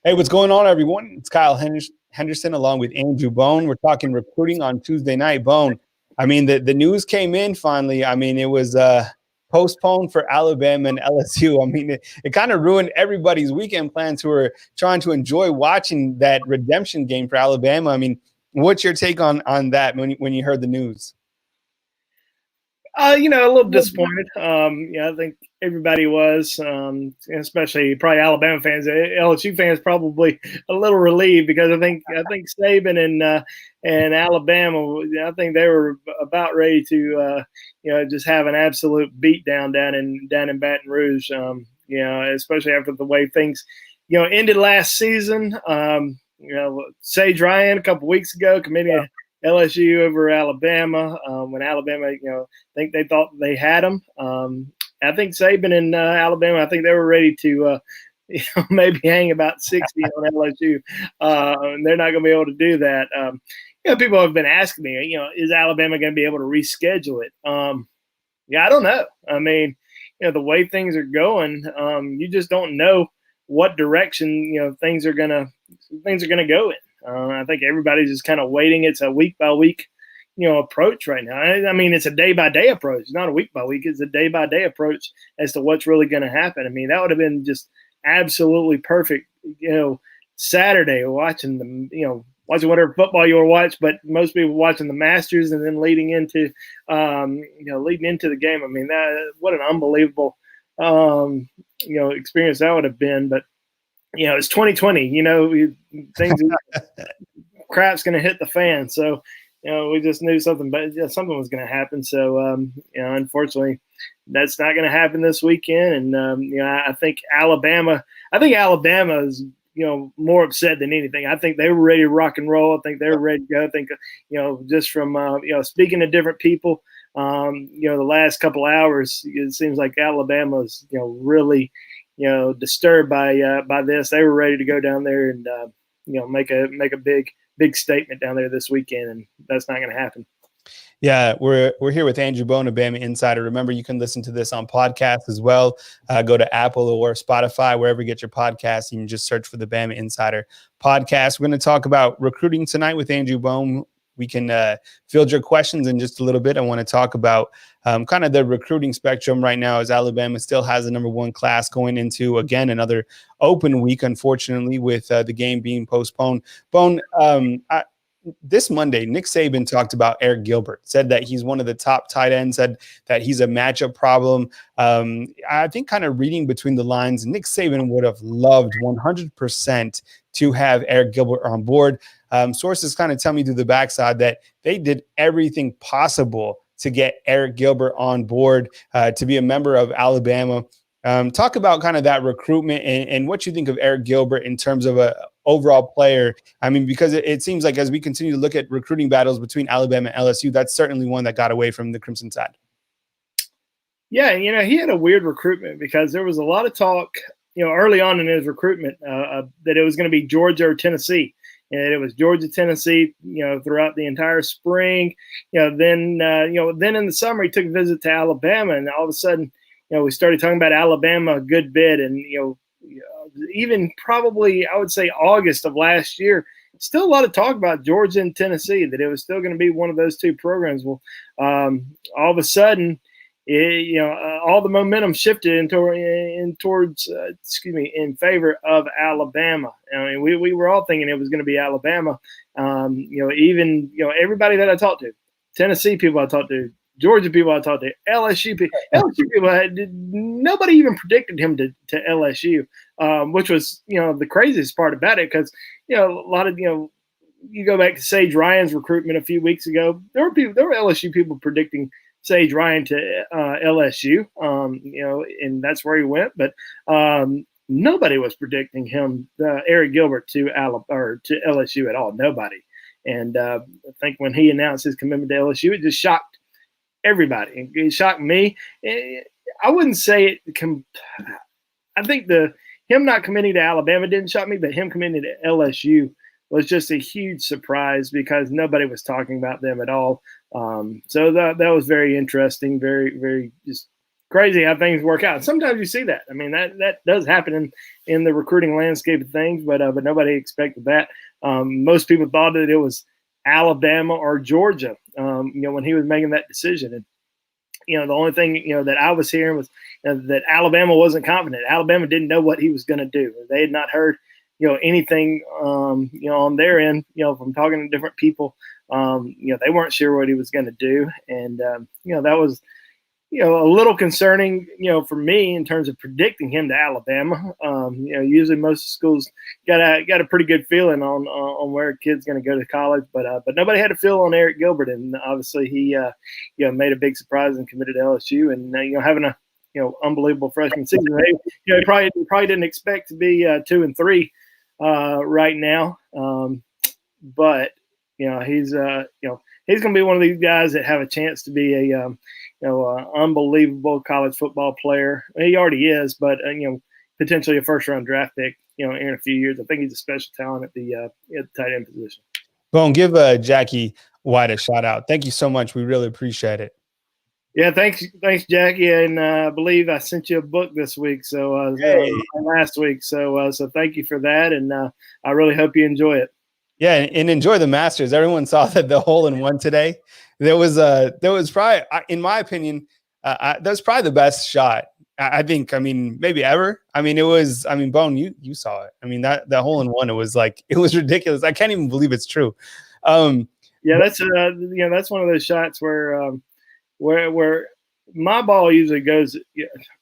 Hey, what's going on, everyone? It's Kyle Henderson along with Andrew Bone. We're talking recruiting on Tuesday night. Bone, I mean, the news came in finally. I mean, it was postponed for Alabama and LSU. I mean, it kind of ruined everybody's weekend plans who were trying to enjoy watching that redemption game for Alabama. I mean, what's your take on that when you heard the news? A little disappointed. I think everybody was, especially probably Alabama fans. LSU fans probably a little relieved because I think Saban and Alabama, I think they were about ready to just have an absolute beatdown down in Baton Rouge. Especially after the way things ended last season. Sage Ryan a couple weeks ago committing LSU over Alabama when Alabama, I think they thought they had them. I think Saban and Alabama, I think they were ready to maybe hang about 60 on LSU. And they're not going to be able to do that. People have been asking me, is Alabama going to be able to reschedule it? I don't know. I mean, the way things are going, you just don't know what direction things are going to go in. I think everybody's just kind of waiting. It's a week by week, approach right now. I mean, it's a day by day approach. It's not a week by week. It's a day by day approach as to what's really going to happen. I mean, that would have been just absolutely perfect. Saturday watching watching whatever football you were watching, but most people watching the Masters and then leading into the game. I mean, what an unbelievable, experience that would have been. But it's 2020, things, crap's going to hit the fan. So, we just knew something was going to happen. So, unfortunately, that's not going to happen this weekend. And, I think Alabama is, more upset than anything. I think they were ready to rock and roll. I think they were ready to go. I think, just from, speaking to different people, the last couple hours, it seems like Alabama's, really, disturbed by this. They were ready to go down there and make a big statement down there this weekend, and that's not going to happen. Yeah, we're here with Andrew Bone of BamaInsider. Remember, you can listen to this on podcast as well. Go to Apple or Spotify, wherever you get your podcast. You can just search for the BamaInsider podcast. We're going to talk about recruiting tonight with Andrew Bone. We can field your questions in just a little bit. I want to talk about kind of the recruiting spectrum right now, as Alabama still has the number one class going into, again, another open week, unfortunately, with the game being postponed. Bone, this Monday, Nick Saban talked about Erick Gilbert, said that he's one of the top tight ends, said that he's a matchup problem. I think kind of reading between the lines, Nick Saban would have loved 100% to have Erick Gilbert on board. Sources kind of tell me through the backside that they did everything possible to get Erick Gilbert on board to be a member of Alabama. Talk about kind of that recruitment and what you think of Erick Gilbert in terms of a overall player. I mean, because it seems like as we continue to look at recruiting battles between Alabama and LSU, that's certainly one that got away from the Crimson side. Yeah, he had a weird recruitment because there was a lot of talk, early on in his recruitment that it was going to be Georgia or Tennessee. And it was Georgia, Tennessee, throughout the entire spring. Then in the summer he took a visit to Alabama, and all of a sudden, we started talking about Alabama a good bit, and even probably I would say August of last year, still a lot of talk about Georgia and Tennessee, that it was still going to be one of those two programs. Well, all of a sudden, all the momentum shifted in favor of Alabama. I mean, we were all thinking it was going to be Alabama. Even everybody that I talked to, Tennessee people I talked to, Georgia people I talked to, LSU people, nobody even predicted him to LSU, which was the craziest part about it, because a lot of you go back to Sage Ryan's recruitment a few weeks ago, there were LSU people predicting Sage Ryan to LSU, and that's where he went. But nobody was predicting him, Erick Gilbert, to LSU at all. Nobody. And I think when he announced his commitment to LSU, it just shocked everybody. It shocked me. I wouldn't say it. I think him not committing to Alabama didn't shock me, but him committing to LSU was just a huge surprise because nobody was talking about them at all. So that was very interesting, very, very just crazy how things work out. Sometimes you see that. I mean, that does happen in the recruiting landscape of things, but nobody expected that. Most people thought that it was Alabama or Georgia, when he was making that decision. And, the only thing, that I was hearing was that Alabama wasn't confident. Alabama didn't know what he was going to do. They had not heard, anything, on their end, from talking to different people. They weren't sure what he was going to do. And, that was, a little concerning, for me in terms of predicting him to Alabama. Usually most schools got a pretty good feeling on where a kid's going to go to college, but nobody had a feel on Erick Gilbert, and obviously he, made a big surprise and committed to LSU, and having a unbelievable freshman season. He probably didn't expect to be 2-3 right now, but he's he's going to be one of these guys that have a chance to be a unbelievable college football player. He already is, but potentially a first-round draft pick, in a few years. I think he's a special talent at the tight end position. Boom, give Jackie White a shout out. Thank you so much. We really appreciate it. Yeah, thanks, Jackie. And I believe I sent you a book this week, so last week. So thank you for that, and I really hope you enjoy it. Yeah, and enjoy the Masters. Everyone saw that the hole-in-one today. There was probably, in my opinion, that was probably the best shot. I think. I mean, maybe ever. I mean, it was. I mean, Bone, you saw it. I mean, that hole-in-one. It was ridiculous. I can't even believe it's true. Yeah, that's one of those shots where my ball usually goes.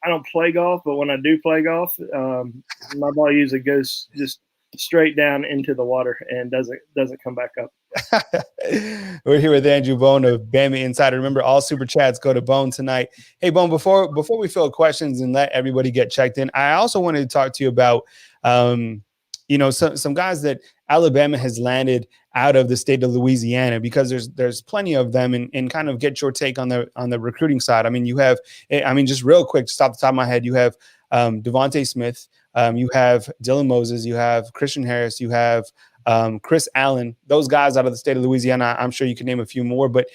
I don't play golf, but when I do play golf, my ball usually goes just straight down into the water and doesn't come back up. We're here with Andrew Bone of BamaInsider. Remember, all super chats go to Bone tonight. Hey, Bone, before we fill questions and let everybody get checked in, I also wanted to talk to you about some guys that Alabama has landed out of the state of Louisiana, because there's plenty of them, and kind of get your take on the recruiting side. I mean, just real quick, just off the top of my head, you have Devontae Smith, you have Dylan Moses, you have Christian Harris, you have Chris Allen. Those guys out of the state of Louisiana. I'm sure you can name a few more, but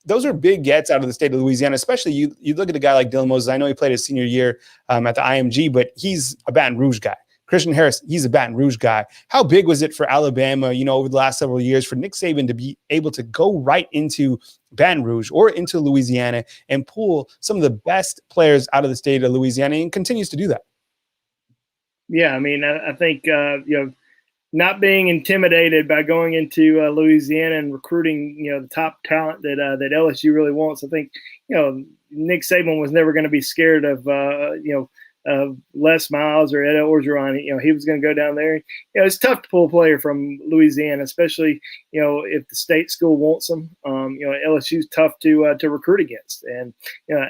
those are big gets out of the state of Louisiana. Especially you look at a guy like Dylan Moses. I know he played his senior year at the IMG, but he's a Baton Rouge guy. Christian Harris, he's a Baton Rouge guy. How big was it for Alabama, over the last several years, for Nick Saban to be able to go right into Baton Rouge or into Louisiana and pull some of the best players out of the state of Louisiana, and continues to do that? Yeah, I mean, I think not being intimidated by going into Louisiana and recruiting, the top talent that LSU really wants. I think, Nick Saban was never going to be scared of, Les Miles or Ed Orgeron. He was going to go down there. It's tough to pull a player from Louisiana, especially, if the state school wants them. LSU's tough to recruit against. And,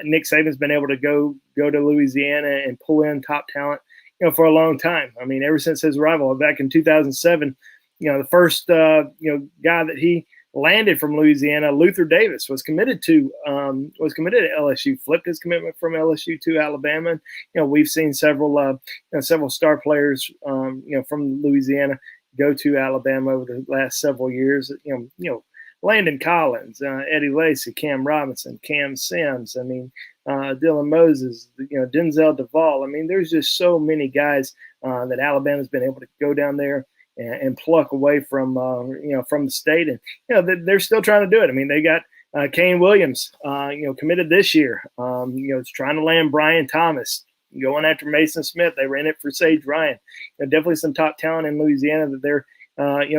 Nick Saban's been able to go to Louisiana and pull in top talent, for a long time. I mean, ever since his arrival back in 2007, the first, guy that he landed from Louisiana, Luther Davis, was committed to LSU, flipped his commitment from LSU to Alabama. We've seen several star players, from Louisiana go to Alabama over the last several years. Landon Collins, Eddie Lacy, Cam Robinson, Cam Sims. I mean, Dylan Moses, Denzel Duvall. I mean, there's just so many guys that Alabama's been able to go down there and pluck away from the state, and they're still trying to do it. I mean, they got Kane Williams, committed this year. It's trying to land Brian Thomas, going after Mason Smith. They ran it for Sage Ryan. Definitely some top talent in Louisiana that they're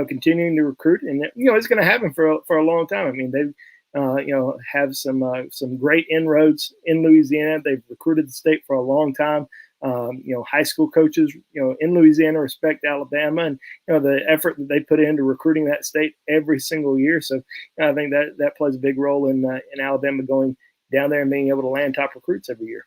continuing to recruit, and it's going to happen for a long time. I mean, they've have some great inroads in Louisiana. They've recruited the state for a long time. High school coaches, in Louisiana respect Alabama, and the effort that they put into recruiting that state every single year. So I think that plays a big role in Alabama going down there and being able to land top recruits every year.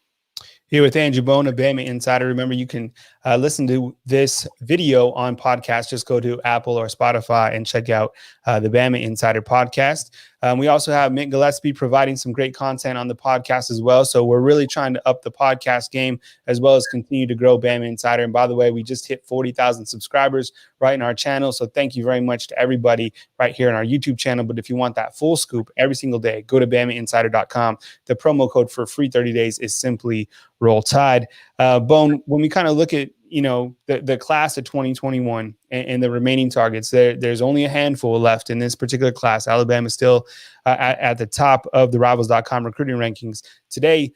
Here with Andrew Bone of BamaInsider. Remember, you can listen to this video on podcast. Just go to Apple or Spotify and check out the BamaInsider podcast. We also have Mint Gillespie providing some great content on the podcast as well. So we're really trying to up the podcast game as well as continue to grow Bama Insider. And by the way, we just hit 40,000 subscribers right in our channel. So thank you very much to everybody right here on our YouTube channel. But if you want that full scoop every single day, go to BamaInsider.com. The promo code for free 30 days is simply Roll Tide. Bone, when we kind of look at the class of 2021 and the remaining targets, there's only a handful left in this particular class. Alabama is still at the top of the Rivals.com recruiting rankings. Today,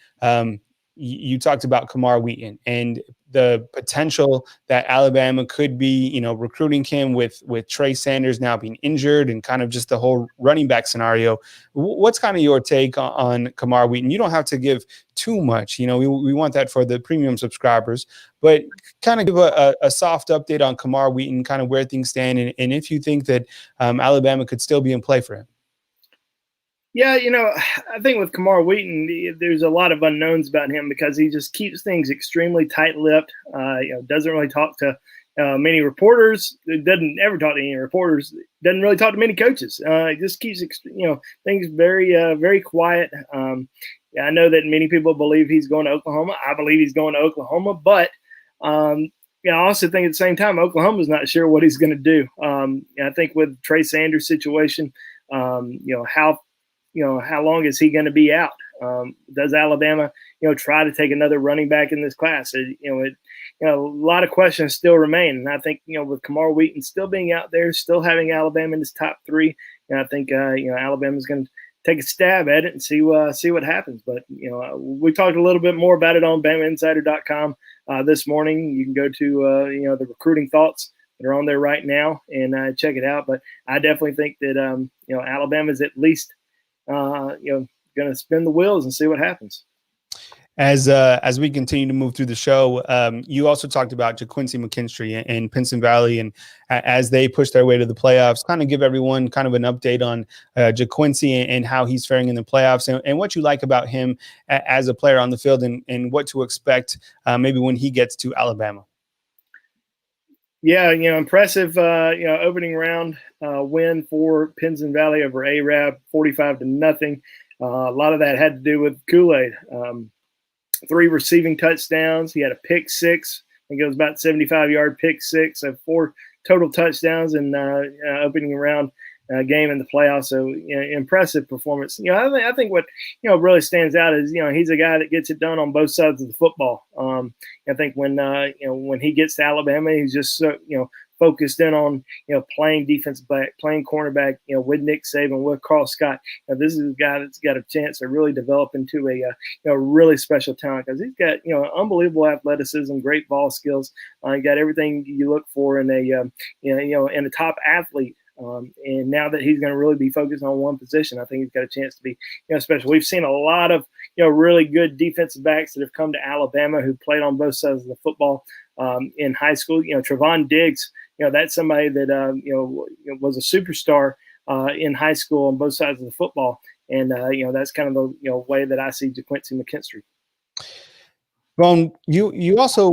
you talked about Kamar Wheaton and the potential that Alabama could be, recruiting him with Trey Sanders now being injured and kind of just the whole running back scenario. What's kind of your take on Kamar Wheaton? You don't have to give too much. We want that for the premium subscribers, but kind of give a soft update on Kamar Wheaton, kind of where things stand, and if you think that Alabama could still be in play for him. Yeah, I think with Kamar Wheaton, there's a lot of unknowns about him because he just keeps things extremely tight-lipped. Doesn't really talk to many reporters. Doesn't ever talk to any reporters. Doesn't really talk to many coaches. He just keeps things very very quiet. I know that many people believe he's going to Oklahoma. I believe he's going to Oklahoma, but I also think at the same time Oklahoma's not sure what he's going to do. I think with Trey Sanders' situation, how long is he going to be out? Does Alabama, try to take another running back in this class? A lot of questions still remain. And I think, with Kamar Wheaton still being out there, still having Alabama in his top three, I think, Alabama's going to take a stab at it and see what happens. But, we talked a little bit more about it on BamaInsider.com this morning. You can go to, the recruiting thoughts that are on there right now and check it out. But I definitely think that, Alabama's at least, going to spin the wheels and see what happens. As we continue to move through the show, you also talked about JaQuincy McKinstry and Pinson Valley, and as they push their way to the playoffs, kind of give everyone kind of an update on JaQuincy and how he's faring in the playoffs and what you like about him as a player on the field and what to expect maybe when he gets to Alabama. Yeah, impressive, opening round win for Pinson Valley over Arab, 45-0. A lot of that had to do with Kool-Aid. 3 receiving touchdowns. He had a pick six. I think it was about 75-yard pick six. So 4 total touchdowns in opening round game in the playoffs. So impressive performance. I think what really stands out is he's a guy that gets it done on both sides of the football. I think when he gets to Alabama, he's just so focused in on playing defensive back, playing cornerback, with Nick Saban, with Carl Scott. This is a guy that's got a chance to really develop into a really special talent because he's got unbelievable athleticism, great ball skills. He got everything you look for in a top athlete. And now that he's going to really be focused on one position, I think he's got a chance to be special. We've seen a lot of really good defensive backs that have come to Alabama who played on both sides of the football in high school. Trevon Diggs, that's somebody that was a superstar in high school on both sides of the football, and that's kind of the way that I see JaQuincy McKinstry. Well, you also,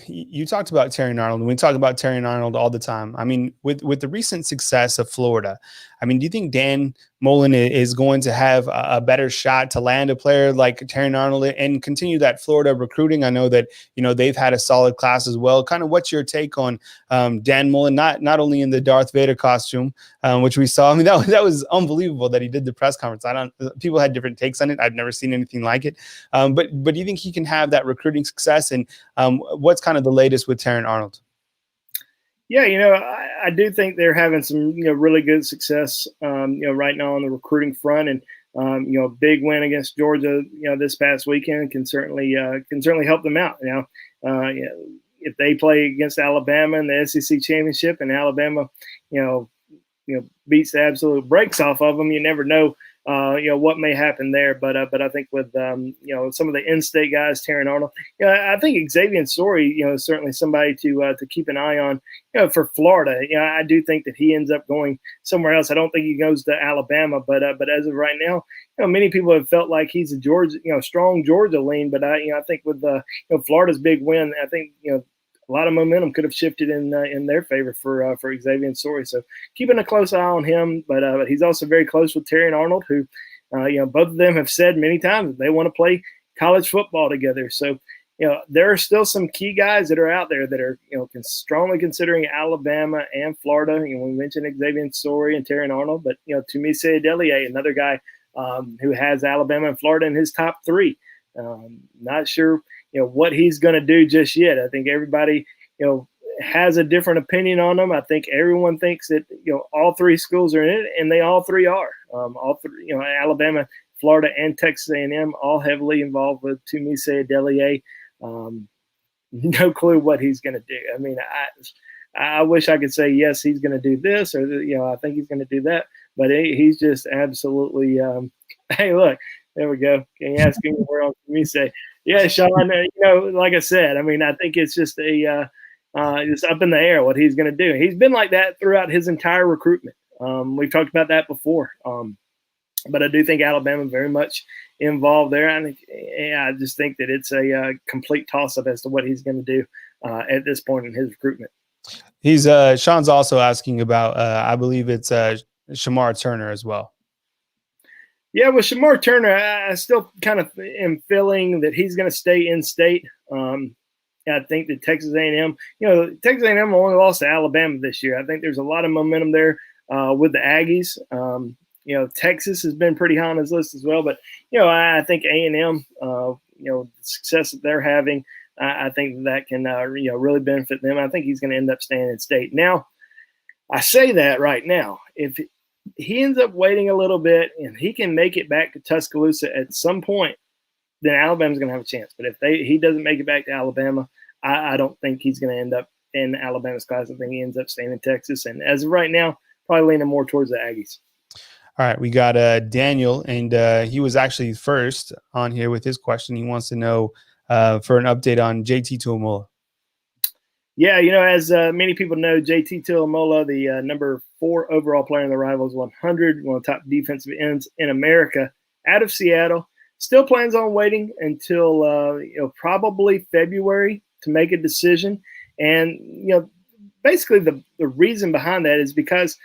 you talked about Terrion Arnold, and we talk about Terrion Arnold all the time. I mean, with the recent success of Florida, do you think Dan Mullen is going to have a better shot to land a player like Terrion Arnold and continue that Florida recruiting? I know that, they've had a solid class as well. Kind of what's your take on Dan Mullen, not only in the Darth Vader costume, which we saw. That was unbelievable that he did the press conference. People had different takes on it. I've never seen anything like it. But do you think he can have that recruiting success? And what's kind of the latest with Terrion Arnold? Yeah, I do think they're having some, really good success, right now on the recruiting front, and big win against Georgia, this past weekend can certainly help them out. If they play against Alabama in the SEC championship and Alabama, beats the absolute brakes off of them, you never know. What may happen there, but I think with some of the in-state guys, Terrion Arnold, I think Xavier Story, is certainly somebody to keep an eye on, for Florida. I do think that he ends up going somewhere else. I don't think he goes to Alabama, but as of right now, many people have felt like he's a Georgia, strong Georgia lean, but I think with Florida's big win, I think a lot of momentum could have shifted in their favor for Xavier Sorey. So keeping a close eye on him, but he's also very close with Terrion Arnold, who both of them have said many times that they want to play college football together. So there are still some key guys that are out there that are strongly considering Alabama and Florida. We mentioned Xavier Sorey and Terrion Arnold, but Tuimoloau Delier, another guy who has Alabama and Florida in his top three. Not sure what he's going to do just yet. I think everybody has a different opinion on him. I think everyone thinks that all three schools are in it, and they all three are. All three, Alabama, Florida, and Texas A&M all heavily involved with Tuimoloau Delier. No clue what he's going to do. I mean, I wish I could say yes, he's going to do this, or I think he's going to do that, but he's just absolutely. Hey, look, there we go. Can you ask him where on Tuimoloau? Yeah, Sean. Like I said, I mean, I think it's just it's up in the air what he's going to do. He's been like that throughout his entire recruitment. We've talked about that before. But I do think Alabama very much involved there. I just think that it's a complete toss-up as to what he's going to do at this point in his recruitment. He's Sean's also asking about, I believe it's Shamar Turner as well. Yeah, with Shamar Turner, I still kind of am feeling that he's going to stay in state. I think that Texas A&M, Texas A&M only lost to Alabama this year. I think there's a lot of momentum there with the Aggies. Texas has been pretty high on his list as well, but I think A&M, the success that they're having, I think that can really benefit them. I think he's going to end up staying in state. Now, I say that right now. If he ends up waiting a little bit and he can make it back to Tuscaloosa at some point, then Alabama's going to have a chance. But if he doesn't make it back to Alabama, I don't think he's going to end up in Alabama's class. I think he ends up staying in Texas. And as of right now, probably leaning more towards the Aggies. All right, we got Daniel, and he was actually first on here with his question. He wants to know for an update on JT Tuimoloau. Yeah, as many people know, JT Tuimoloau, the number 4 overall player in the Rivals 100, one of the top defensive ends in America, out of Seattle, still plans on waiting until probably February to make a decision. And basically the reason behind that is because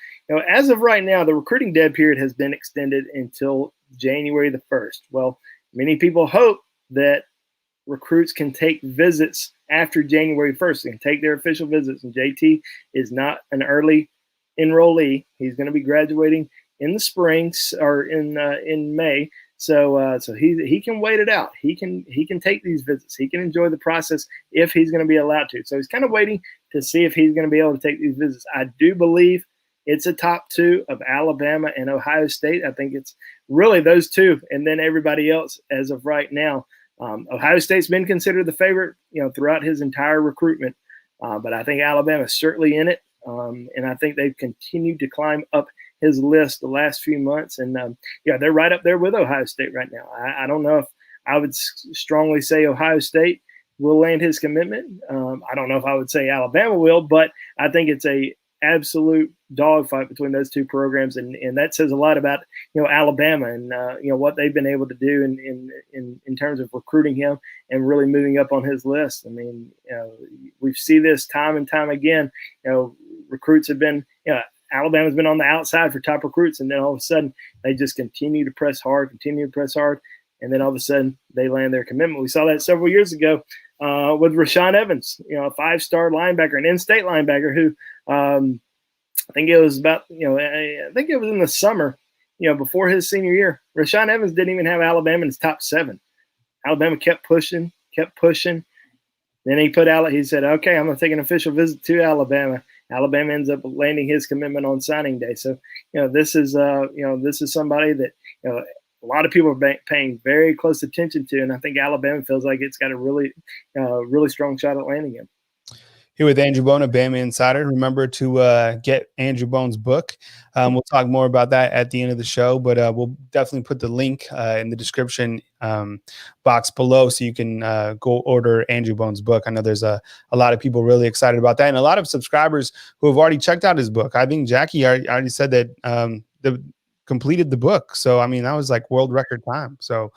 as of right now, the recruiting dead period has been extended until January the 1st. Well, many people hope that recruits can take visits after January 1st. They can take their official visits. And JT is not an early enrollee. He's going to be graduating in the spring or in May. So he can wait it out. He can take these visits. He can enjoy the process if he's going to be allowed to. So he's kind of waiting to see if he's going to be able to take these visits. I do believe it's a top 2 of Alabama and Ohio State. I think it's really those two, and then everybody else as of right now. Ohio State's been considered the favorite, throughout his entire recruitment, but I think Alabama's certainly in it, and I think they've continued to climb up his list the last few months, and they're right up there with Ohio State right now. I don't know if I would strongly say Ohio State will land his commitment. I don't know if I would say Alabama will, but I think it's a absolute dogfight between those two programs, and that says a lot about Alabama and what they've been able to do in terms of recruiting him and really moving up on his list. I mean, we see this time and time again. Recruits have been Alabama's been on the outside for top recruits, and then all of a sudden they just continue to press hard, and then all of a sudden they land their commitment. We saw that several years ago with Rashaan Evans, a 5-star linebacker, an in-state linebacker who I think it was about, I think it was in the summer, before his senior year. Rashaan Evans didn't even have Alabama in his top 7. Alabama kept pushing. Then he said, okay, I'm going to take an official visit to Alabama. Alabama ends up landing his commitment on signing day. So, this is somebody that, a lot of people are paying very close attention to, and I think Alabama feels like it's got a really strong shot at landing him. Here with Andrew Bone of Bama Insider. Remember to get Andrew Bone's book. We'll talk more about that at the end of the show, but we'll definitely put the link in the description box below so you can go order Andrew Bone's book. I know there's a lot of people really excited about that, and a lot of subscribers who have already checked out his book. I think Jackie already said that the completed the book. So, I mean, that was like world record time. So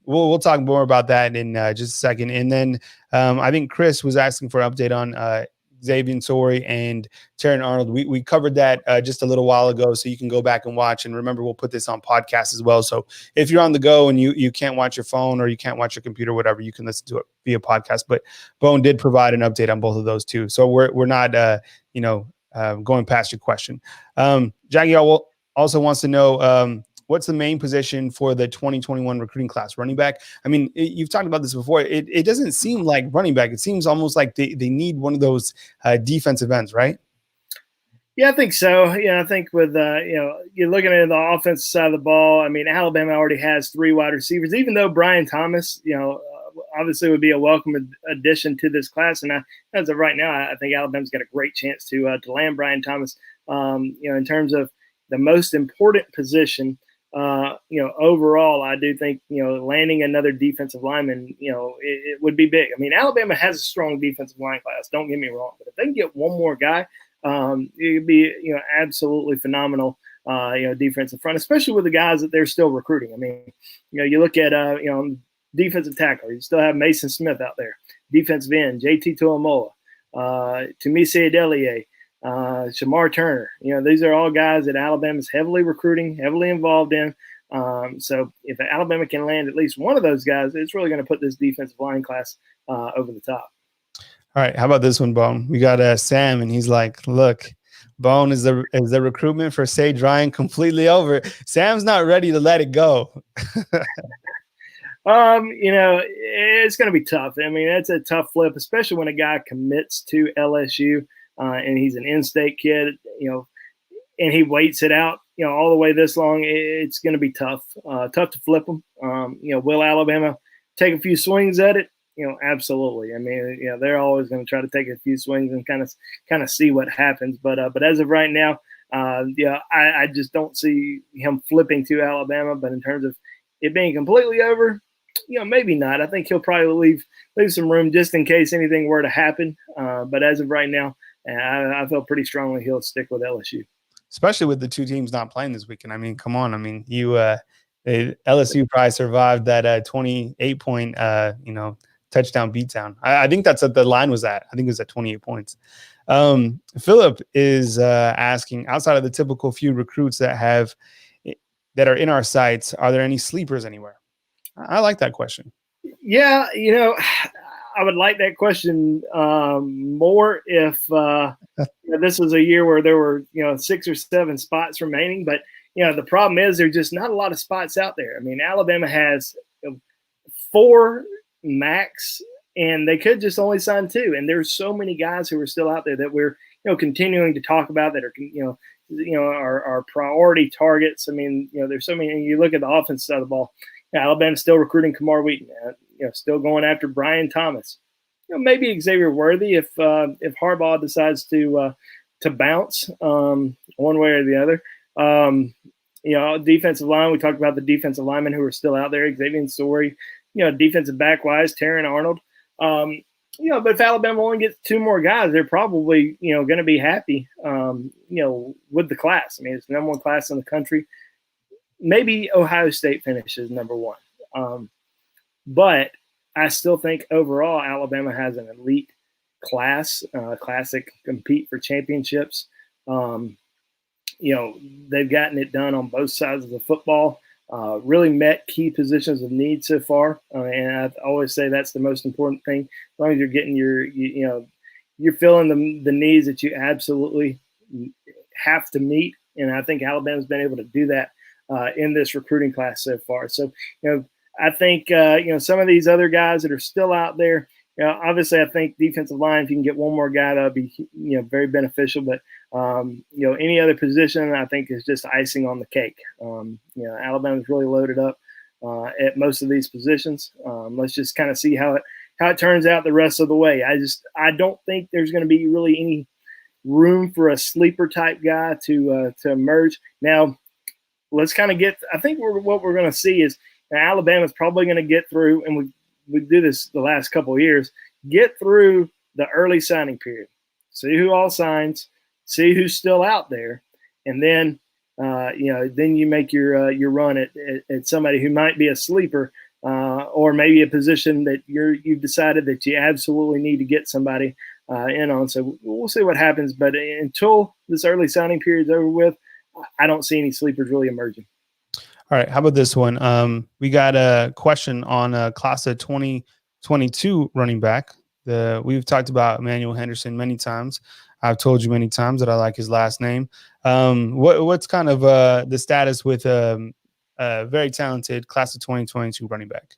we'll talk more about that in just a second. And then I think Chris was asking for an update on Xavier Torrey and Terrion Arnold. We covered that just a little while ago, so you can go back and watch. And remember, we'll put this on podcast as well. So if you're on the go and you can't watch your phone or you can't watch your computer, whatever, you can listen to it via podcast. But Bone did provide an update on both of those too. So we're not going past your question. Jackie also wants to know what's the main position for the 2021 recruiting class? Running back? I mean, you've talked about this before. It doesn't seem like running back. It seems almost like they need one of those defensive ends, right? Yeah, I think so. I think with, you're looking at the offensive side of the ball. I mean, Alabama already has 3 wide receivers, even though Brian Thomas, obviously would be a welcome addition to this class. And as of right now, I think Alabama's got a great chance to land Brian Thomas, in terms of the most important position. Overall, I do think, landing another defensive lineman, it would be big. I mean, Alabama has a strong defensive line class, don't get me wrong, but if they can get one more guy, it would be, absolutely phenomenal, defensive front, especially with the guys that they're still recruiting. I mean, you look at, defensive tackle, you still have Mason Smith out there, defensive end, JT Tuimoloau, Temisi Adelier, Shamar Turner. These are all guys that Alabama's heavily recruiting, heavily involved in. So if Alabama can land at least one of those guys, it's really going to put this defensive line class over the top. All right. How about this one, Bone? We got Sam, and he's like, look, Bone, is the recruitment for Sage Ryan completely over? Sam's not ready to let it go. It's going to be tough. I mean, that's a tough flip, especially when a guy commits to LSU. And he's an in-state kid, and he waits it out, all the way this long. It's going to be tough to flip him. Will Alabama take a few swings at it? Absolutely. I mean, they're always going to try to take a few swings and kind of see what happens. But as of right now, I just don't see him flipping to Alabama. But in terms of it being completely over, maybe not. I think he'll probably leave some room just in case anything were to happen. But as of right now, I feel pretty strongly he'll stick with LSU, especially with the 2 teams not playing this weekend. I mean, come on. I mean, LSU probably survived that 28-point touchdown beatdown. I think that's what the line was at. I think it was at 28 points. Philip is asking, outside of the typical few recruits that are in our sights, are there any sleepers anywhere? I like that question. Yeah, I would like that question more if this was a year where there were 6 or 7 spots remaining. But the problem is there's just not a lot of spots out there. I mean, Alabama has 4 max, and they could just only sign 2. And there's so many guys who are still out there that we're continuing to talk about that are our priority targets. I mean, there's so many. You look at the offensive side of the ball. Alabama's still recruiting Kamar Wheaton. Still going after Brian Thomas. Maybe Xavier Worthy if Harbaugh decides to bounce one way or the other. Defensive line. We talked about the defensive linemen who are still out there. Xavier Torrey. Defensive back wise, Terrion Arnold. But if Alabama only gets 2 more guys, they're probably going to be happy. With the class. I mean, it's the #1 class in the country. Maybe Ohio State finishes #1. But I still think overall Alabama has an elite class, classic compete for championships. They've gotten it done on both sides of the football, really met key positions of need so far. And I always say that's the most important thing. As long as you're getting you're filling the needs that you absolutely have to meet. And I think Alabama's been able to do that in this recruiting class so far. So, I think, some of these other guys that are still out there, obviously I think defensive line, if you can get one more guy, that would be, very beneficial. But, any other position I think is just icing on the cake. Alabama's really loaded up at most of these positions. Let's just kind of see how it turns out the rest of the way. I don't think there's going to be really any room for a sleeper type guy to emerge. Now, let's kind of I think what we're going to see is Alabama's probably going to get through, and we do this the last couple of years, get through the early signing period, see who all signs, see who's still out there, and then then you make your run at somebody who might be a sleeper, or maybe a position that you've decided that you absolutely need to get somebody in on. So we'll see what happens. But until this early signing period is over with, I don't see any sleepers really emerging. All right. How about this one? We got a question on class of 2022 running back. We've talked about Emmanuel Henderson many times. I've told you many times that I like his last name. What's kind of the status with a very talented class of 2022 running back?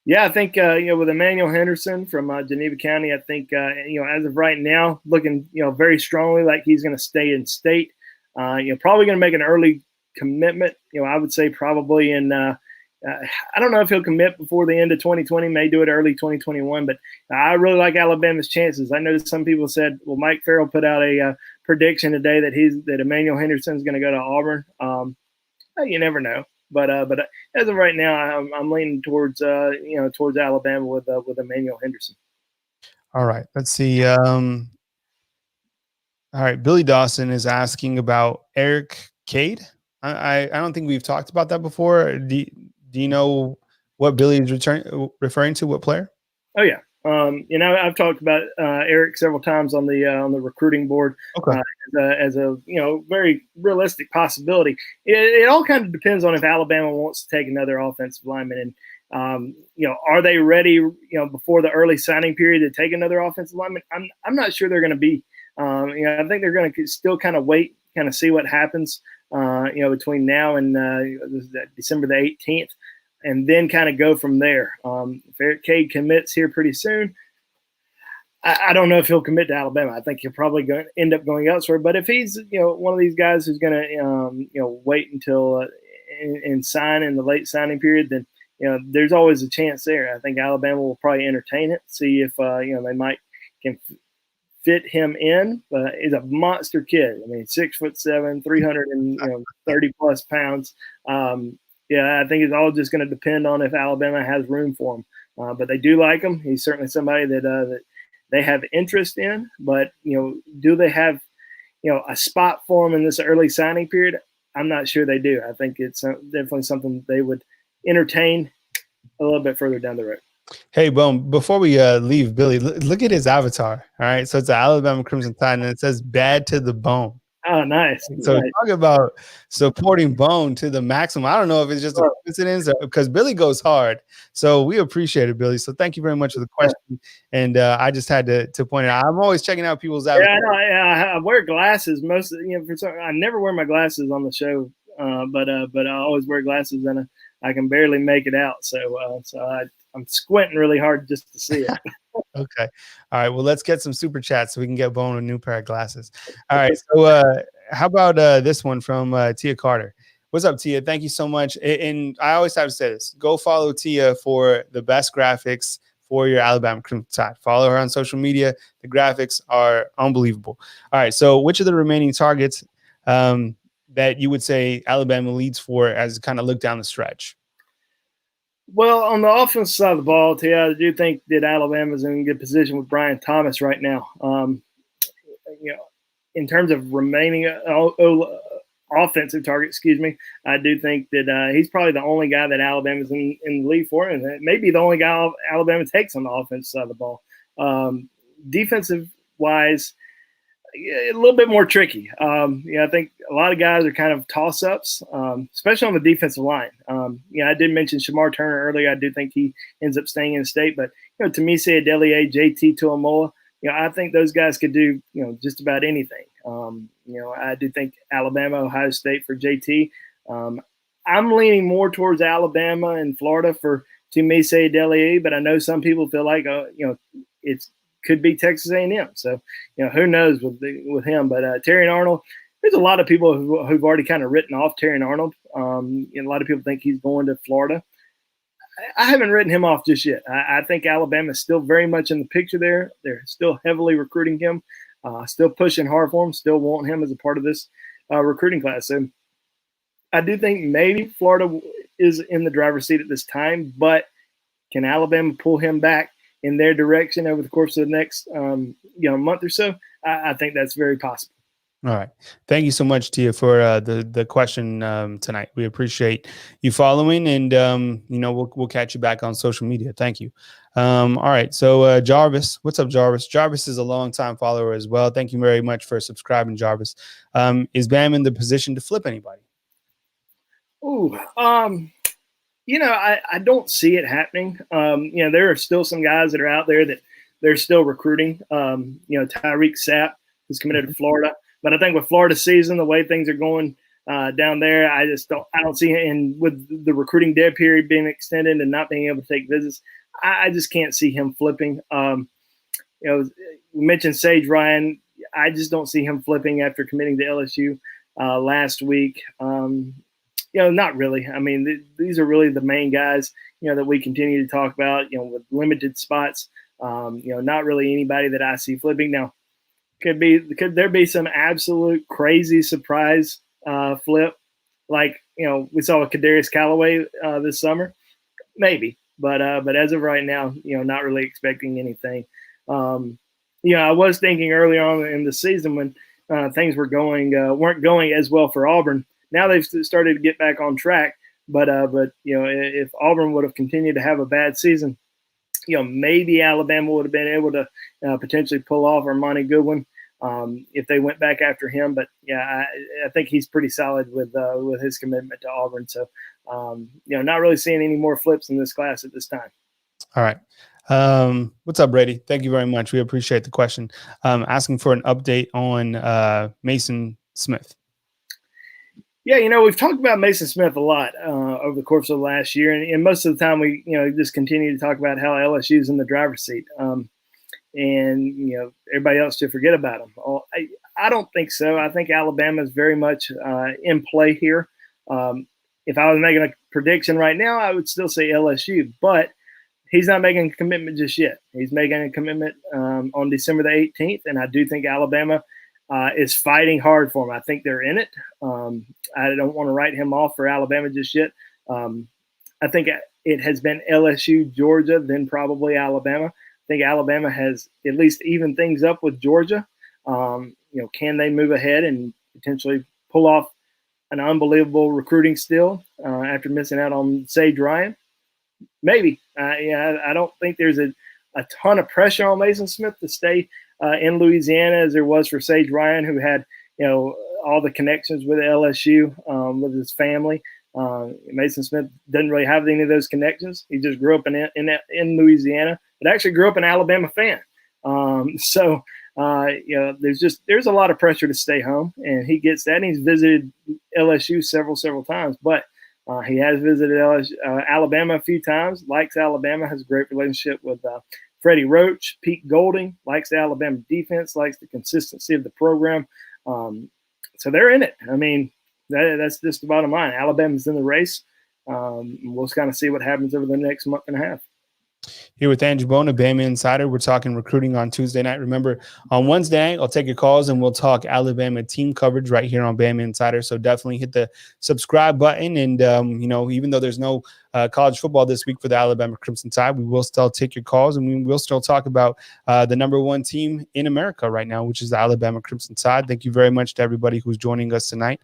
Yeah, I think with Emmanuel Henderson from Geneva County, I think as of right now, looking very strongly like he's going to stay in state. Probably going to make an early commitment. I would say probably in. I don't know if he'll commit before the end of 2020. May do it early 2021, but I really like Alabama's chances. I know some people said, well, Mike Farrell put out a prediction today that Emmanuel Henderson is going to go to Auburn. You never know. But as of right now, I'm leaning towards Alabama with Emmanuel Henderson. All right, let's see. All right, Billy Dawson is asking about Erick Cade. I don't think we've talked about that before. Do you know what Billy is referring to? What player? Oh yeah. I've talked about Erick several times on the recruiting board. Okay. As a very realistic possibility. It all kind of depends on if Alabama wants to take another offensive lineman, and are they ready before the early signing period to take another offensive lineman? I'm not sure they're going to be. I think they're going to still kind of wait, kind of see what happens. Between now and December the 18th. And then kind of go from there. If Erick Cade commits here pretty soon, I don't know if he'll commit to Alabama. I think he'll probably end up going elsewhere. But if he's one of these guys who's going to wait until and sign in the late signing period, then there's always a chance there. I think Alabama will probably entertain it, see if they can fit him in. He's a monster kid. I mean, 6'7", 330 plus pounds. I think it's all just going to depend on if Alabama has room for him. But they do like him. He's certainly somebody that they have interest in. But do they have a spot for him in this early signing period? I'm not sure they do. I think it's definitely something they would entertain a little bit further down the road. Hey, Bone, before we leave, Billy, look at his avatar. All right. So it's an Alabama Crimson Tide, and it says bad to the bone. Oh, nice. So nice. Talk about supporting Bone to the maximum. I don't know if it's just a coincidence because Billy goes hard. So we appreciate it, Billy. So thank you very much for the question. And I just had to point it out. I'm always checking out people's avatars. I wear glasses. I never wear my glasses on the show, but I always wear glasses, and I can barely make it out. So I'm squinting really hard just to see it. Okay. All right. Well, let's get some super chats so we can get Bone a new pair of glasses. All right. So how about this one from Tia Carter? What's up, Tia? Thank you so much. And I always have to say this. Go follow Tia for the best graphics for your Alabama Crimson Tide. Follow her on social media. The graphics are unbelievable. All right. So which of the remaining targets that you would say Alabama leads for as kind of look down the stretch? Well, on the offensive side of the ball, Tia, I do think that Alabama's in a good position with Brian Thomas right now. In terms of remaining offensive target, I do think that he's probably the only guy that Alabama's in the league for, and maybe the only guy Alabama takes on the offensive side of the ball. Defensive-wise, a little bit more tricky. I think a lot of guys are kind of toss-ups, especially on the defensive line. I did mention Shamar Turner earlier. I do think he ends up staying in state, but Tuimoloau, Adelier, JT Tuimoloau, I think those guys could do just about anything. I do think Alabama, Ohio State for JT. I'm leaning more towards Alabama and Florida for Tuimoloau, Adelier, but I know some people feel like it's could be Texas A&M. So, who knows with him. But Terrion Arnold, there's a lot of people who've already kind of written off Terrion Arnold. A lot of people think he's going to Florida. I haven't written him off just yet. I think Alabama is still very much in the picture there. They're still heavily recruiting him, still pushing hard for him, still want him as a part of this recruiting class. So I do think maybe Florida is in the driver's seat at this time, but can Alabama pull him back in their direction over the course of the next month or so? I think that's very possible. All right. Thank you so much, Tia, for the question tonight. We appreciate you following, and we'll catch you back on social media. Thank you. All right. So Jarvis, what's up, Jarvis? Jarvis is a longtime follower as well. Thank you very much for subscribing, Jarvis. Is Bam in the position to flip anybody? Ooh, I don't see it happening. There are still some guys that are out there that they're still recruiting. Tyreek Sapp is committed to Florida, but I think with Florida season, the way things are going down there, I don't see it. And with the recruiting dead period being extended and not being able to take visits, I just can't see him flipping. We mentioned Sage Ryan. I just don't see him flipping after committing to LSU last week. Not really. I mean, these are really the main guys, that we continue to talk about, with limited spots. Not really anybody that I see flipping. Now, could there be some absolute crazy surprise flip? Like, we saw with Kadarius Callaway this summer? Maybe. But as of right now, not really expecting anything. I was thinking early on in the season when things weren't going as well for Auburn. Now they've started to get back on track, but if Auburn would have continued to have a bad season, maybe Alabama would have been able to potentially pull off Armani Goodwin if they went back after him. But yeah, I think he's pretty solid with his commitment to Auburn. So not really seeing any more flips in this class at this time. All right. What's up, Brady? Thank you very much. We appreciate the question. Asking for an update on Mason Smith. Yeah, we've talked about Mason Smith a lot over the course of the last year, and most of the time we, just continue to talk about how LSU is in the driver's seat, and everybody else should forget about him. I don't think so. I think Alabama is very much in play here. If I was making a prediction right now, I would still say LSU, but he's not making a commitment just yet. He's making a commitment on December the 18th, and I do think Alabama is fighting hard for him. I think they're in it. I don't want to write him off for Alabama just yet. I think it has been LSU, Georgia, then probably Alabama. I think Alabama has at least evened things up with Georgia. Can they move ahead and potentially pull off an unbelievable recruiting steal after missing out on Sage Ryan? Maybe. I don't think there's a ton of pressure on Mason Smith to stay in Louisiana as there was for Sage Ryan, who had all the connections with LSU with his family. Mason Smith doesn't really have any of those connections. He just grew up in Louisiana, but actually grew up an Alabama fan. There's a lot of pressure to stay home, and he gets that. And he's visited LSU several times, but he has visited Alabama a few times. Likes Alabama, has a great relationship with Freddie Roach. Pete Golding likes the Alabama defense, likes the consistency of the program. So they're in it. I mean, that's just the bottom line. Alabama's in the race. We'll just kind of see what happens over the next month and a half. Here with Andrew Bona, Bama Insider. We're talking recruiting on Tuesday night. Remember, on Wednesday, I'll take your calls and we'll talk Alabama team coverage right here on Bama Insider. So definitely hit the subscribe button. And, even though there's no college football this week for the Alabama Crimson Tide, we will still take your calls and we will still talk about the number one team in America right now, which is the Alabama Crimson Tide. Thank you very much to everybody who's joining us tonight.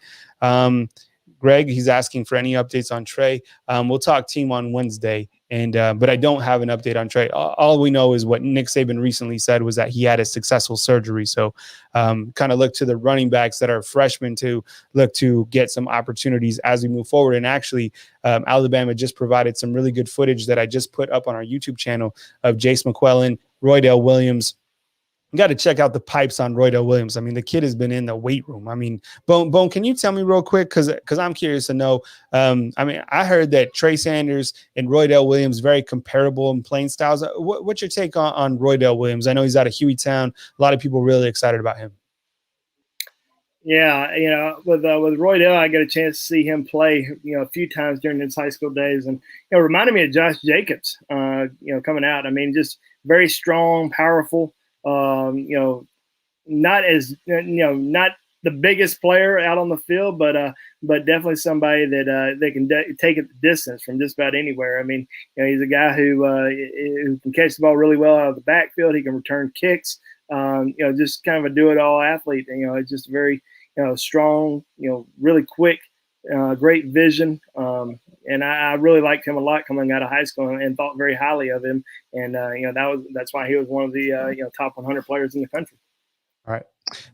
Greg, he's asking for any updates on Trey. We'll talk team on Wednesday. But I don't have an update on Trey. All we know is what Nick Saban recently said was that he had a successful surgery. So kind of look to the running backs that are freshmen to look to get some opportunities as we move forward. And actually, Alabama just provided some really good footage that I just put up on our YouTube channel of Jace McClellan, Roydell Williams. You got to check out the pipes on Roydell Williams. I mean, the kid has been in the weight room. I mean, Bone, can you tell me real quick? Because I'm curious to know. I heard that Trey Sanders and Roydell Williams very comparable in playing styles. What's your take on Roydell Williams? I know he's out of Hueytown. A lot of people really excited about him. Yeah, with Roydell, I got a chance to see him play, a few times during his high school days, and it reminded me of Josh Jacobs, coming out. I mean, just very strong, powerful. Not the biggest player out on the field, but definitely somebody that they can take it the distance from just about anywhere. I mean, he's a guy who can catch the ball really well out of the backfield. He can return kicks. just kind of a do-it-all athlete. It's just very, strong, really quick, great vision. And I really liked him a lot coming out of high school and thought very highly of him. And, that's why he was one of the, top 100 players in the country. All right.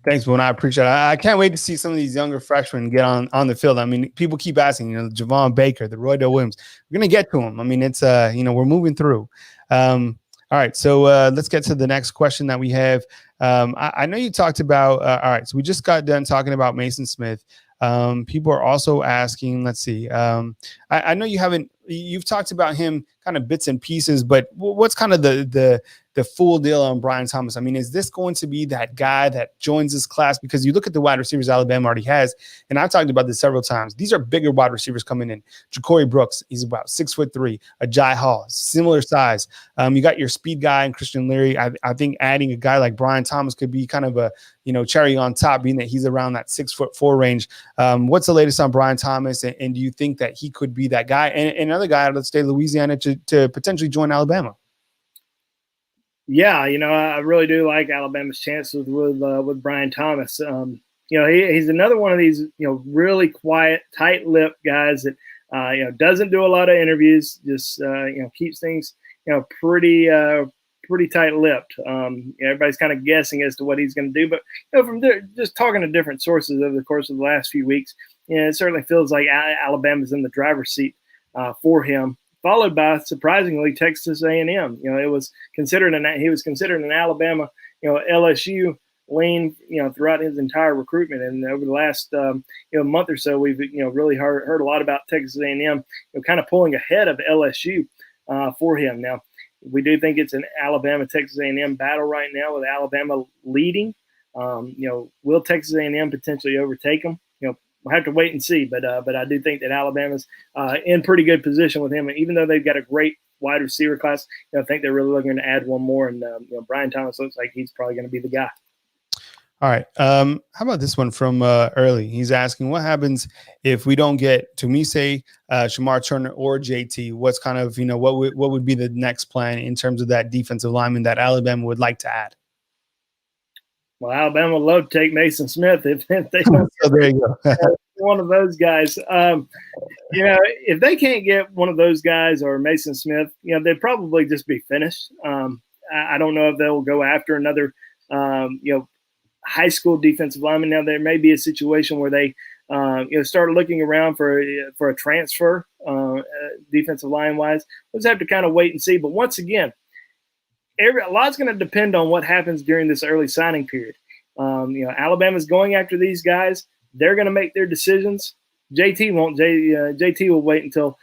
Thanks, Boone. I appreciate it. I can't wait to see some of these younger freshmen get on the field. I mean, people keep asking, Javon Baker, the Roy Dale Williams. We're going to get to him. I mean, it's, we're moving through. All right. So let's get to the next question that we have. I know you talked about, all right. So we just got done talking about Mason Smith. People are also asking, let's see. I know you've talked about him kind of bits and pieces, but what's kind of the full deal on Brian Thomas? I mean, is this going to be that guy that joins this class? Because you look at the wide receivers Alabama already has, and I've talked about this several times. These are bigger wide receivers coming in. Ja'Cory Brooks, he's about 6'3". Ajay Hall, similar size. You got your speed guy and Christian Leary. I think adding a guy like Brian Thomas could be kind of a cherry on top, being that he's around that 6'4" range. What's the latest on Brian Thomas, and do you think that he could be that guy and another guy out of the state of Louisiana to potentially join Alabama? Yeah, I really do like Alabama's chances with Brian Thomas. He's another one of these, really quiet, tight-lipped guys that, doesn't do a lot of interviews, just, keeps things, pretty tight-lipped. Everybody's kind of guessing as to what he's going to do. But, from there, just talking to different sources over the course of the last few weeks, it certainly feels like Alabama's in the driver's seat for him. Followed by, surprisingly, Texas A&M. He was considered an Alabama, LSU lean, throughout his entire recruitment. And over the last, month or so, we've, really heard a lot about Texas A&M, kind of pulling ahead of LSU for him. Now, we do think it's an Alabama-Texas A&M battle right now with Alabama leading. Will Texas A&M potentially overtake them? We'll have to wait and see, but I do think that Alabama's in pretty good position with him. And even though they've got a great wide receiver class, I think they're really looking to add one more. And Brian Thomas looks like he's probably going to be the guy. All right. How about this one from Early? He's asking, what happens if we don't get Tuimoloau, Shamar Turner, or JT? What's kind of what would be the next plan in terms of that defensive lineman that Alabama would like to add? Well, Alabama would love to take Mason Smith if they don't. So there you go. One of those guys. If they can't get one of those guys or Mason Smith, they'd probably just be finished. I don't know if they'll go after another, high school defensive lineman. Now, there may be a situation where they, start looking around for a transfer, defensive line wise. We'll just have to kind of wait and see. But once again, a lot's going to depend on what happens during this early signing period. Alabama's going after these guys. They're going to make their decisions. JT won't. JT will wait until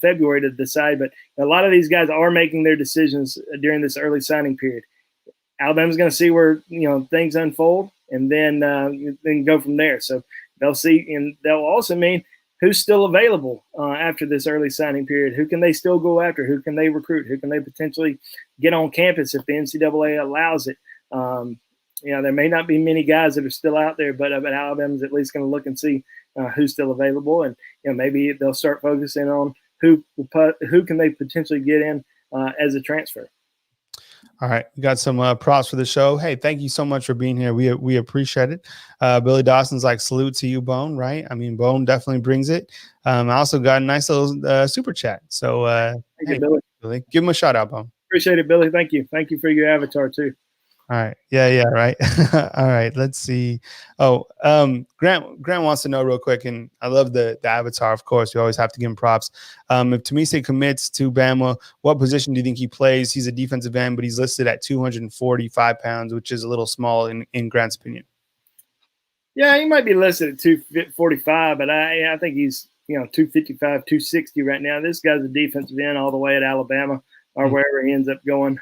February to decide. But a lot of these guys are making their decisions during this early signing period. Alabama's going to see where things unfold, and then go from there. So they'll see, and they'll also mean who's still available after this early signing period. Who can they still go after? Who can they recruit? Who can they potentially get on campus if the NCAA allows it? There may not be many guys that are still out there, but Alabama's at least going to look and see who's still available, and maybe they'll start focusing on who can they potentially get in as a transfer. All right. We got some props for the show. Hey, thank you so much for being here. We appreciate it. Billy Dawson's like, salute to you, Bone, right? I mean, Bone definitely brings it. I also got a nice little super chat. So thank you, Billy, give him a shout out, Bone. Appreciate it, Billy. Thank you. Thank you for your avatar too. All right. Yeah, right. All right. Let's see. Oh, Grant wants to know real quick, and I love the avatar, of course. You always have to give him props. If Tuimoloau commits to Bama, what position do you think he plays? He's a defensive end, but he's listed at 245 pounds, which is a little small in Grant's opinion. Yeah, he might be listed at 245, but I think he's 255, 260 right now. This guy's a defensive end all the way at Alabama or wherever he ends up going.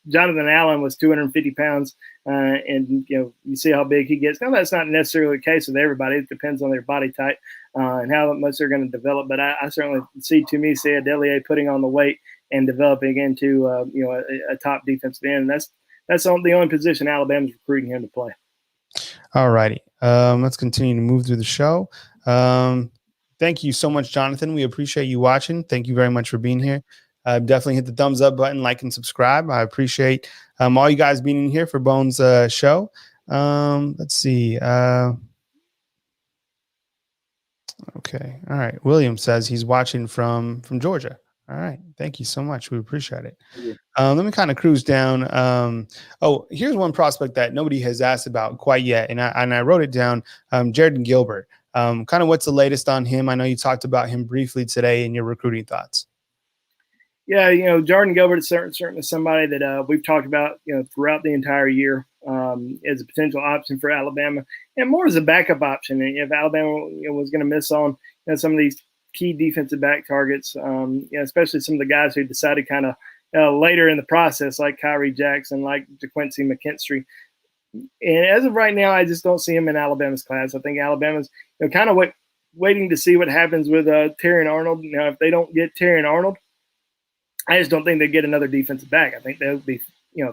Jonathan Allen was 250 pounds, and you see how big he gets. Now, that's not necessarily the case with everybody. It depends on their body type and how much they're going to develop. But I certainly see Tuimoloau Adeleye putting on the weight and developing into a top defensive end. And that's the only position Alabama's recruiting him to play. All righty. Let's continue to move through the show. Thank you so much, Jonathan. We appreciate you watching. Thank you very much for being here. definitely hit the thumbs up button, like and subscribe. I appreciate all you guys being in here for Bones show. Let's see. Okay. All right. William says he's watching from Georgia. All right. Thank you so much. We appreciate it. Let me kind of cruise down. Here's one prospect that nobody has asked about quite yet, and I wrote it down. Jared Gilbert. Kind of what's the latest on him? I know you talked about him briefly today in your recruiting thoughts. Yeah, Jordan Gilbert is certainly somebody that we've talked about, throughout the entire year as a potential option for Alabama, and more as a backup option. If Alabama was going to miss on some of these key defensive back targets, especially some of the guys who decided kind of later in the process, like Kyrie Jackson, like DeQuincy McKinstry. And as of right now, I just don't see him in Alabama's class. I think Alabama's kind of waiting to see what happens with Terrion Arnold. Now, if they don't get Terrion Arnold, I just don't think they get another defensive back. I think they'll be,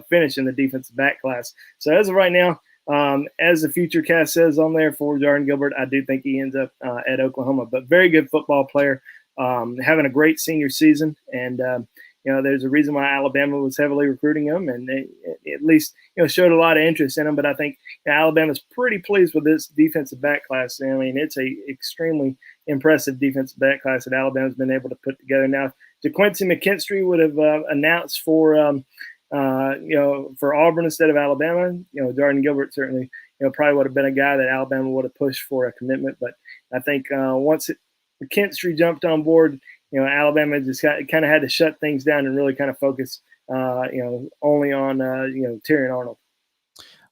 finishing the defensive back class. So as of right now, as the future cast says on there for Jordan Gilbert, I do think he ends up at Oklahoma. But very good football player, having a great senior season, and there's a reason why Alabama was heavily recruiting him, and they at least showed a lot of interest in him. But I think Alabama's pretty pleased with this defensive back class. I mean, it's a extremely impressive defensive back class that Alabama's been able to put together. Now, DeQuincy McKinstry would have announced for Auburn instead of Alabama. Jordan Gilbert certainly probably would have been a guy that Alabama would have pushed for a commitment. But I think once McKinstry jumped on board, Alabama just kind of had to shut things down and really kind of focus, only on Terrion Arnold.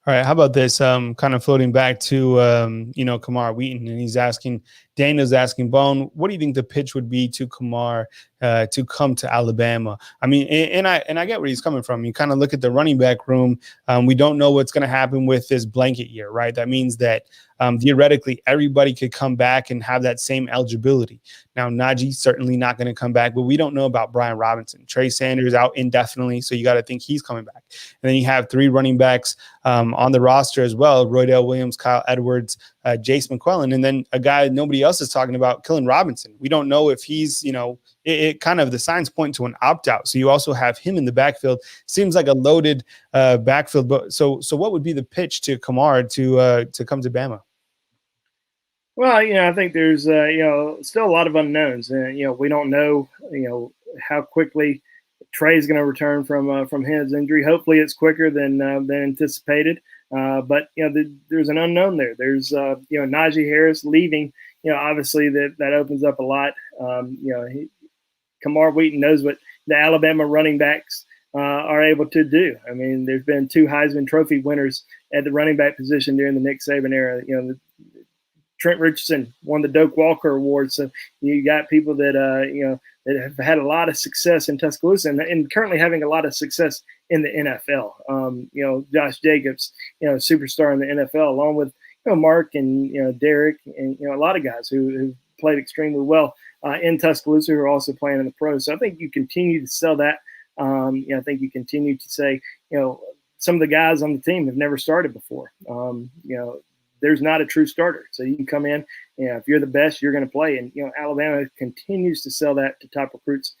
All right. How about this? Kind of floating back to, Kamar Wheaton, and Daniel's asking, Bone, what do you think the pitch would be to Kamar to come to Alabama? I mean, and I get where he's coming from. You kind of look at the running back room. We don't know what's going to happen with this blanket year, right? That means that theoretically everybody could come back and have that same eligibility. Now, Najee's certainly not going to come back, but we don't know about Brian Robinson. Trey Sanders out indefinitely, so you got to think he's coming back. And then you have 3 running backs on the roster as well: Roydell Williams, Kyle Edwards, Jace McClellan, and then a guy nobody else is talking about, Killen Robinson. We don't know if he's, it kind of the signs point to an opt-out. So you also have him in the backfield. Seems like a loaded backfield. But so what would be the pitch to Kamar to come to Bama? Well, I think there's still a lot of unknowns. We don't know how quickly Trey's going to return from his injury. Hopefully, it's quicker than anticipated. But there's an unknown there. There's Najee Harris leaving. Obviously that opens up a lot. Kamar Wheaton knows what the Alabama running backs are able to do. I mean, there's been 2 Heisman Trophy winners at the running back position during the Nick Saban era. Trent Richardson won the Doak Walker Award. So you got people that that have had a lot of success in Tuscaloosa and currently having a lot of success in the NFL. Josh Jacobs, superstar in the NFL, along with Mark and Derek and a lot of guys who played extremely well in Tuscaloosa, who are also playing in the pros. So I think you continue to sell that. I think you continue to say some of the guys on the team have never started before. There's not a true starter. So you can come in, if you're the best, you're going to play. And, Alabama continues to sell that to top recruits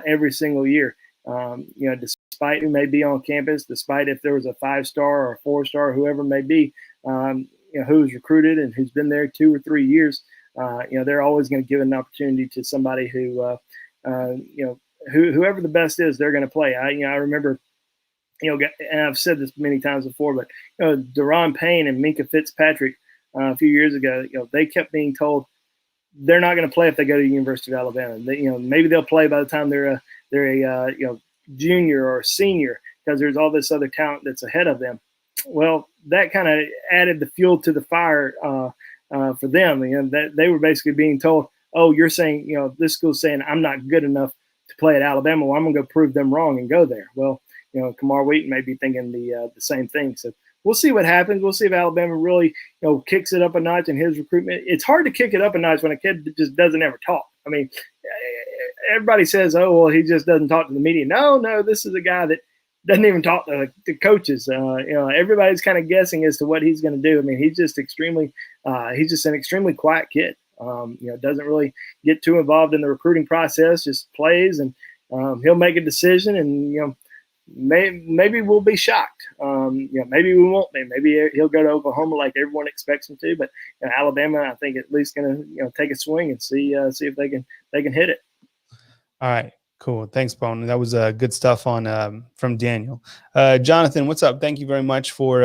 every single year. Despite who may be on campus, despite if there was a 5-star or a 4-star, whoever may be, who's recruited and who's been there 2 or 3 years, they're always going to give an opportunity to somebody who, whoever the best is, they're going to play. I remember, and I've said this many times before, but Daron Payne and Minka Fitzpatrick a few years ago, they kept being told they're not going to play if they go to the University of Alabama. Maybe they'll play by the time they're a junior or a senior because there's all this other talent that's ahead of them. Well, that kind of added the fuel to the fire for them. That they were basically being told, "Oh, you're saying this school's saying I'm not good enough to play at Alabama. Well, I'm going to go prove them wrong and go there." Well. Kamar Wheaton may be thinking the same thing. So we'll see what happens. We'll see if Alabama really, kicks it up a notch in his recruitment. It's hard to kick it up a notch when a kid just doesn't ever talk. I mean, everybody says, "Oh, well, he just doesn't talk to the media." No, this is a guy that doesn't even talk to coaches. Everybody's kind of guessing as to what he's going to do. I mean, he's just an extremely quiet kid. Doesn't really get too involved in the recruiting process. Just plays and he'll make a decision, and maybe we'll be shocked. Maybe we won't be. Maybe he'll go to Oklahoma like everyone expects him to. But Alabama, I think, at least going to take a swing and see if they can hit it. All right. Cool. Thanks, Bone. That was good stuff on from Daniel. Jonathan, what's up? Thank you very much for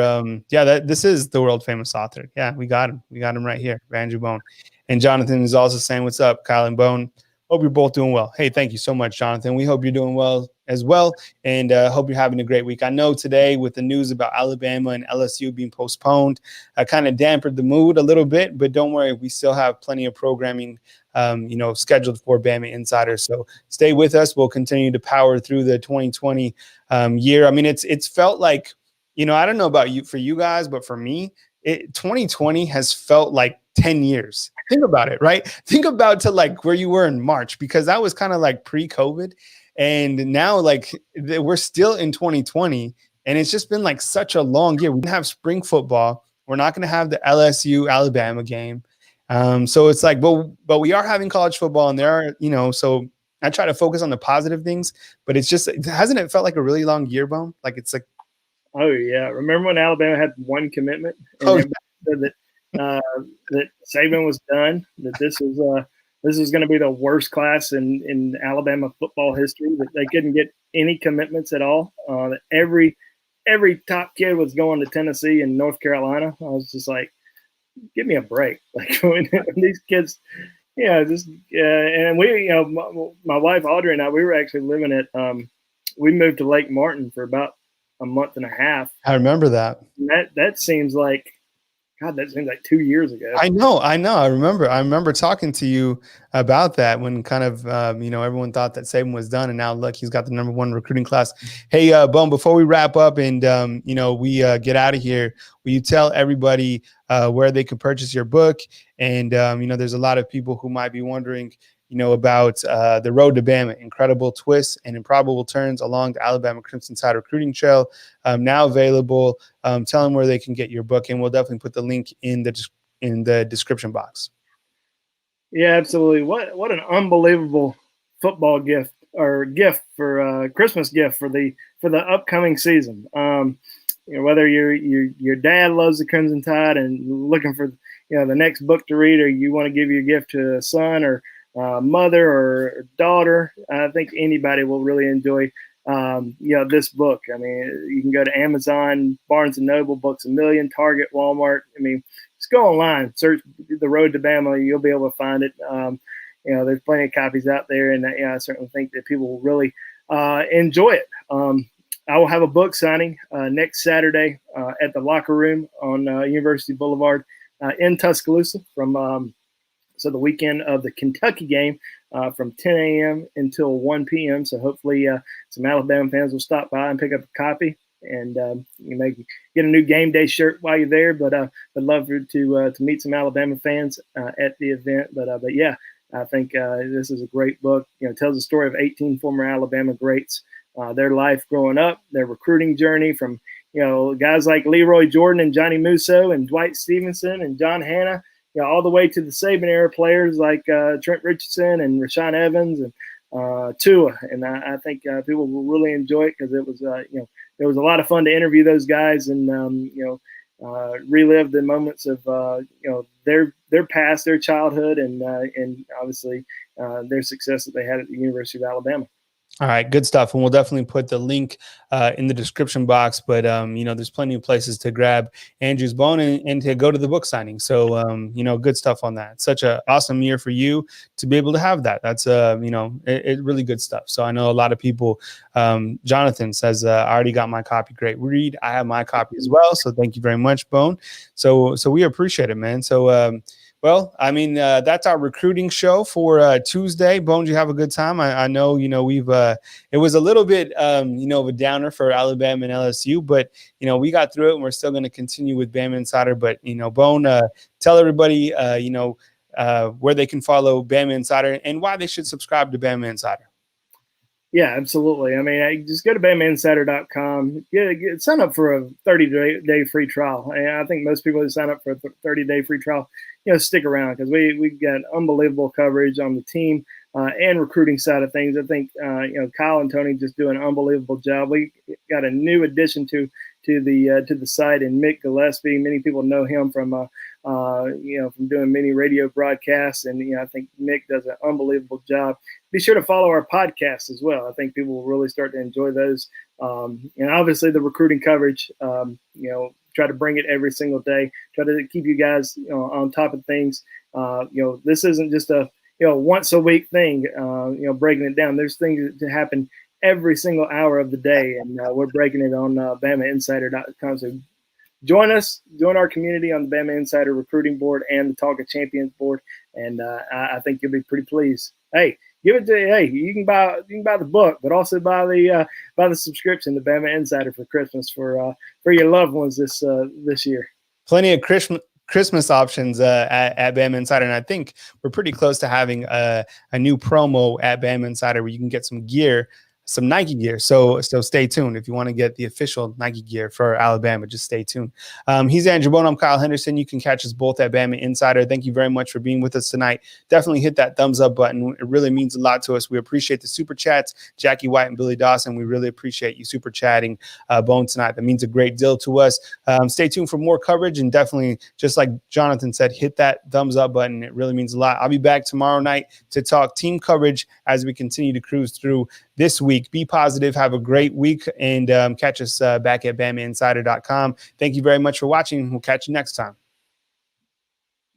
this is the world famous author. Yeah, we got him. We got him right here, Andrew Bone. And Jonathan is also saying, what's up, Kyle and Bone? Hope you're both doing well. Hey, thank you so much, Jonathan. We hope you're doing well as well, and hope you're having a great week. I know today with the news about Alabama and LSU being postponed, I kind of dampened the mood a little bit, but don't worry, we still have plenty of programming scheduled for Bama Insider. So stay with us. We'll continue to power through the 2020 year. I mean, it's felt like, I don't know about you, for you guys, but for me, 2020 has felt like 10 years. Think about it, right? Think about to like where you were in March, because that was kind of like pre-COVID. And now like we're still in 2020, and it's just been like such a long year. We didn't have spring football. We're not going to have the LSU Alabama game. So it's like, but we are having college football, and there are, so I try to focus on the positive things, but hasn't it felt like a really long year, Bone? Like it's like, oh yeah. Remember when Alabama had one commitment and everybody said that Saban was done, that this was going to be the worst class in Alabama football history, that they couldn't get any commitments at all. That every top kid was going to Tennessee and North Carolina. I was just like, give me a break. Like when these kids, and we, my wife Audrey and I, we were actually living we moved to Lake Martin for about a month and a half. I remember that. That seems like, God, that seems like 2 years ago. I know. I remember talking to you about that when kind of, everyone thought that Saban was done, and now look, he's got the #1 recruiting class. Hey, Bone, before we wrap up and, we get out of here, will you tell everybody where they can purchase your book? And, there's a lot of people who might be wondering, about the road to Bama, incredible twists and improbable turns along the Alabama Crimson Tide recruiting trail, now available. Tell them where they can get your book, and we'll definitely put the link in the description box. Yeah, absolutely. What an unbelievable football gift for Christmas gift for the upcoming season. Whether your dad loves the Crimson Tide and looking for the next book to read, or you want to give your gift to a son or mother or daughter, I think anybody will really enjoy this book. I mean, you can go to Amazon, Barnes and Noble, Books A Million, Target, Walmart. I mean, just go online, search The Road to Bama, you'll be able to find it. There's plenty of copies out there, and I certainly think that people will really enjoy it. I will have a book signing next Saturday at the Locker Room on University Boulevard in Tuscaloosa from the weekend of the Kentucky game from 10 a.m. until 1 p.m. So hopefully some Alabama fans will stop by and pick up a copy, and you may get a new game day shirt while you're there. But I'd love to meet some Alabama fans at the event. But yeah, I think this is a great book. It tells the story of 18 former Alabama greats, their life growing up, their recruiting journey from guys like Leroy Jordan and Johnny Musso and Dwight Stevenson and John Hanna, all the way to the Saban era players like Trent Richardson and Rashaan Evans and Tua. And I think people will really enjoy it, because it was it was a lot of fun to interview those guys and relive the moments of their past, their childhood, and obviously their success that they had at the University of Alabama. All right, good stuff. And we'll definitely put the link in the description box. But, there's plenty of places to grab Andrew's Bone and to go to the book signing. So, good stuff on that. Such an awesome year for you to be able to have that. That's, it really good stuff. So I know a lot of people, Jonathan says, I already got my copy. Great read. I have my copy as well. So thank you very much, Bone. So we appreciate it, man. So, well, I mean, that's our recruiting show for Tuesday. Bones, you have a good time. I know, we've it was a little bit, of a downer for Alabama and LSU, but, we got through it, and we're still going to continue with Bama Insider. But, Bone, tell everybody, where they can follow Bama Insider and why they should subscribe to Bama Insider. Yeah, absolutely. I mean, just go to BamaInsider.com. Sign up for a 30-day free trial. And I think most people who sign up for a 30-day free trial, stick around, because we got unbelievable coverage on the team, and recruiting side of things. I think Kyle and Tony just do an unbelievable job. We got a new addition to the site, and Mick Gillespie. Many people know him from from doing many radio broadcasts, and I think Mick does an unbelievable job. Be sure to follow our podcast as well. I think people will really start to enjoy those. And obviously the recruiting coverage. Try to bring it every single day. Try to keep you guys on top of things. This isn't just a once a week thing. Breaking it down. There's things that happen every single hour of the day, and we're breaking it on BamaInsider.com. So join us, join our community on the Bama Insider Recruiting Board and the Talk of Champions Board, and I think you'll be pretty pleased. Hey, you can buy the book, but also buy the subscription to Bama Insider for Christmas for your loved ones this year. Plenty of Christmas options at Bama Insider, and I think we're pretty close to having a new promo at Bama Insider where you can get some gear, some Nike gear. So stay tuned. If you want to get the official Nike gear for Alabama, just stay tuned. He's Andrew Bono. I'm Kyle Henderson. You can catch us both at Bama Insider. Thank you very much for being with us tonight. Definitely hit that thumbs up button. It really means a lot to us. We appreciate the super chats, Jackie White and Billy Dawson. We really appreciate you super chatting Bone tonight. That means a great deal to us. Stay tuned for more coverage, and definitely, just like Jonathan said, hit that thumbs up button. It really means a lot. I'll be back tomorrow night to talk team coverage as we continue to cruise through this week. Be positive. Have a great week, and catch us back at BamaInsider.com. Thank you very much for watching. We'll catch you next time.